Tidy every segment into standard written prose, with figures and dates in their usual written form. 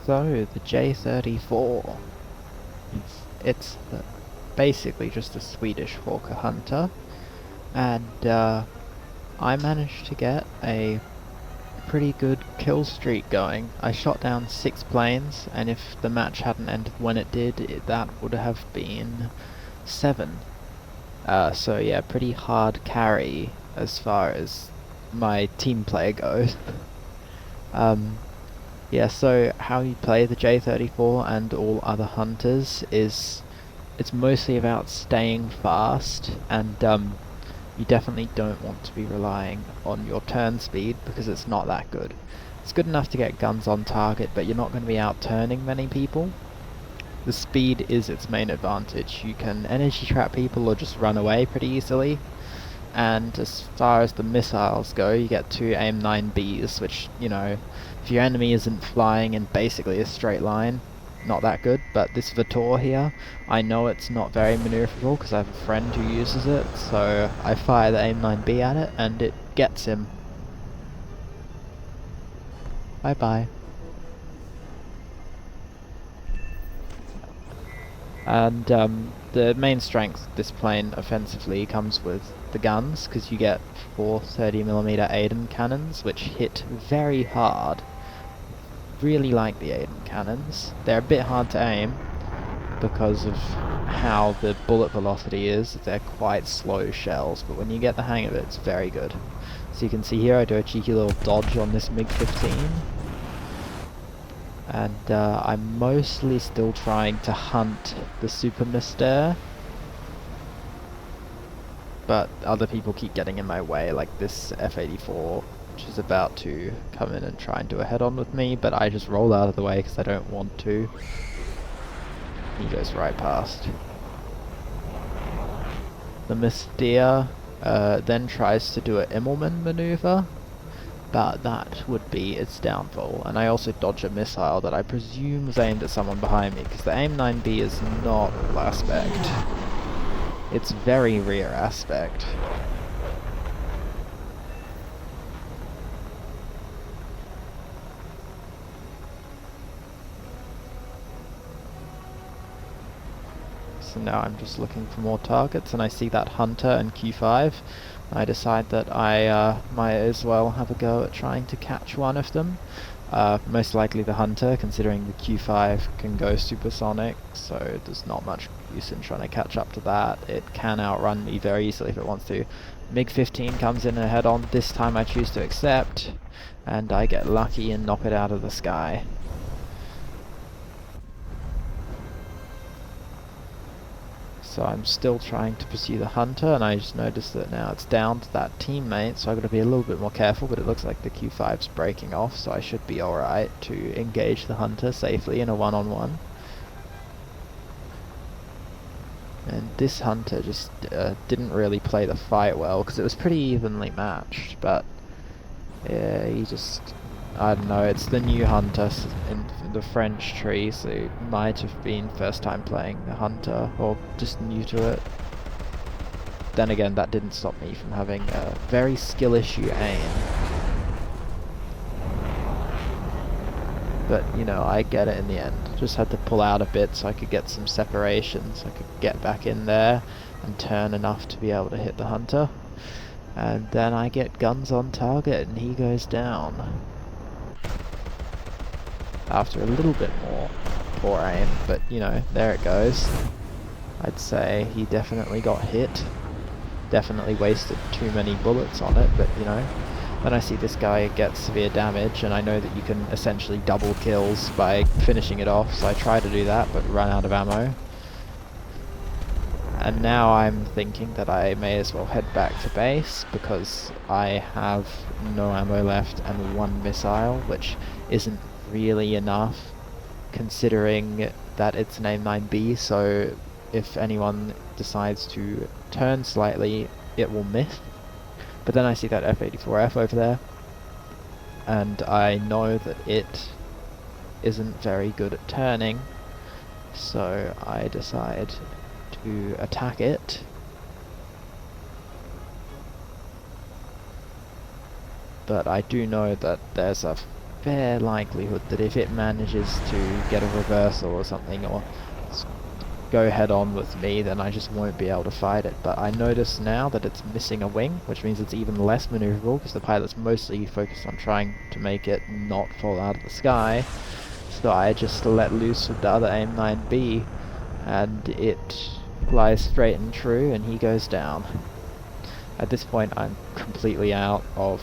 So, the J-34. It's basically just a Swedish Hawker Hunter, and I managed to get a pretty good kill streak going. I shot down 6 planes, and if the match hadn't ended when it did, that would have been 7. So yeah, pretty hard carry as far as my team play goes. Yeah, so how you play the J-34 and all other hunters is it's mostly about staying fast, and you definitely don't want to be relying on your turn speed because it's not that good. It's good enough to get guns on target, but you're not going to be out turning many people. The speed is its main advantage. You can energy trap people or just run away pretty easily. And as far as the missiles go, you get 2 AIM-9Bs, which, you know, if your enemy isn't flying in basically a straight line, not that good. But this Vitor here, I know it's not very maneuverable because I have a friend who uses it, so I fire the AIM-9B at it and it gets him. Bye bye. And the main strength of this plane offensively comes with the guns, because you get 4 30mm Aiden cannons, which hit very hard. Really like the Aiden cannons. They're a bit hard to aim because of how the bullet velocity is. They're quite slow shells, but when you get the hang of it, it's very good. So you can see here I do a cheeky little dodge on this MiG-15. And I'm mostly still trying to hunt the Super Mister, but other people keep getting in my way, like this F-84, which is about to come in and try and do a head-on with me, but I just roll out of the way because I don't want to. He goes right past. The Mystere then tries to do an Immelmann maneuver, but that would be its downfall. And I also dodge a missile that I presume was aimed at someone behind me, because the AIM-9B is not all aspect. It's very rear aspect. So now I'm just looking for more targets, and I see that Hunter and Q5. I decide that I might as well have a go at trying to catch one of them. Most likely the Hunter, considering the Q5 can go supersonic, so there's not much use in trying to catch up to that. It can outrun me very easily if it wants to. MiG-15 comes in a head-on. This time I choose to accept, and I get lucky and knock it out of the sky. So I'm still trying to pursue the Hunter, and I just noticed that now it's down to that teammate, so I've got to be a little bit more careful, but it looks like the Q5's breaking off, so I should be alright to engage the Hunter safely in a one-on-one. And this Hunter just didn't really play the fight well, because it was pretty evenly matched, but yeah, he just, I don't know, it's the new Hunter in the French tree, so it might have been first time playing the Hunter, or just new to it. Then again, that didn't stop me from having a very skill issue aim. But, you know, I get it in the end. Just had to pull out a bit so I could get some separation, so I could get back in there and turn enough to be able to hit the Hunter. And then I get guns on target and he goes down. After a little bit more poor aim, but you know, there it goes. I'd say he definitely got hit. Definitely wasted too many bullets on it, but you know, then I see this guy get severe damage, and I know that you can essentially double kills by finishing it off, so I try to do that, but run out of ammo. And now I'm thinking that I may as well head back to base, because I have no ammo left and 1 missile, which isn't really enough, considering that it's an AIM-9B, so if anyone decides to turn slightly, it will miss. But then I see that F-84F over there, and I know that it isn't very good at turning, so I decide to attack it. But I do know that there's a fair likelihood that if it manages to get a reversal or something, or go head on with me, then I just won't be able to fight it. But I notice now that it's missing a wing, which means it's even less maneuverable, because the pilot's mostly focused on trying to make it not fall out of the sky. So I just let loose with the other AIM-9B, and it flies straight and true, and he goes down. At this point I'm completely out of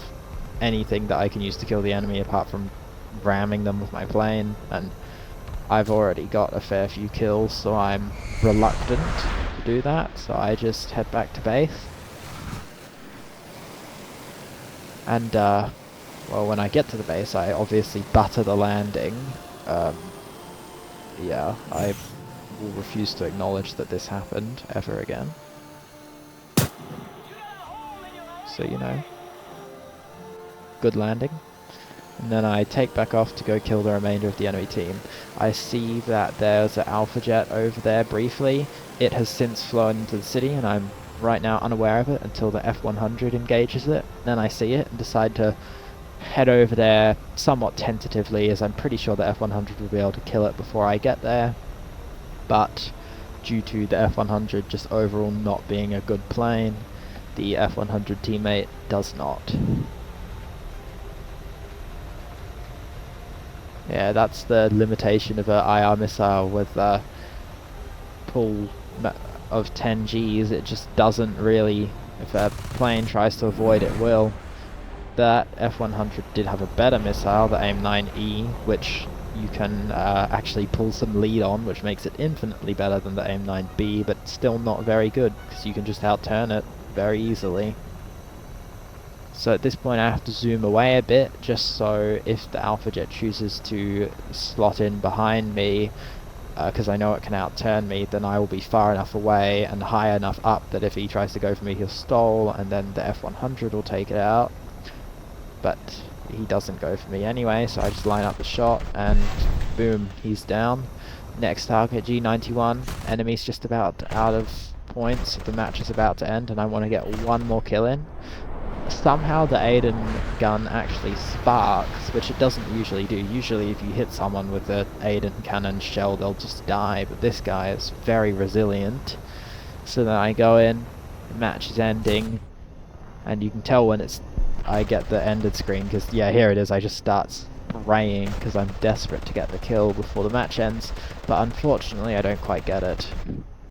anything that I can use to kill the enemy apart from ramming them with my plane, and I've already got a fair few kills, so I'm reluctant to do that, so I just head back to base. And, well, when I get to the base, I obviously butter the landing. Yeah, I will refuse to acknowledge that this happened ever again. So, you know, good landing. And then I take back off to go kill the remainder of the enemy team. I see that there's an Alpha Jet over there briefly. It has since flown into the city, and I'm right now unaware of it until the F-100 engages it. Then I see it and decide to head over there somewhat tentatively, as I'm pretty sure the F-100 will be able to kill it before I get there. But due to the F-100 just overall not being a good plane, the F-100 teammate does not. Yeah, that's the limitation of an IR missile with a pull of 10 Gs. It just doesn't really, if a plane tries to avoid it, will. That F-100 did have a better missile, the AIM-9E, which you can actually pull some lead on, which makes it infinitely better than the AIM-9B, but still not very good, because you can just outturn it very easily. So at this point I have to zoom away a bit, just so if the Alpha Jet chooses to slot in behind me, because I know it can outturn me, then I will be far enough away and high enough up that if he tries to go for me, he'll stall, and then the F-100 will take it out. But he doesn't go for me anyway, so I just line up the shot, and boom, he's down. Next target, G91. Enemy's just about out of points, the match is about to end, and I want to get one more kill in. Somehow the Aiden gun actually sparks, which it doesn't usually do. Usually if you hit someone with the Aiden cannon shell, they'll just die, but this guy is very resilient. So then I go in, the match is ending, and you can tell when I get the ended screen, because yeah, here it is. I just start spraying because I'm desperate to get the kill before the match ends, but unfortunately I don't quite get it.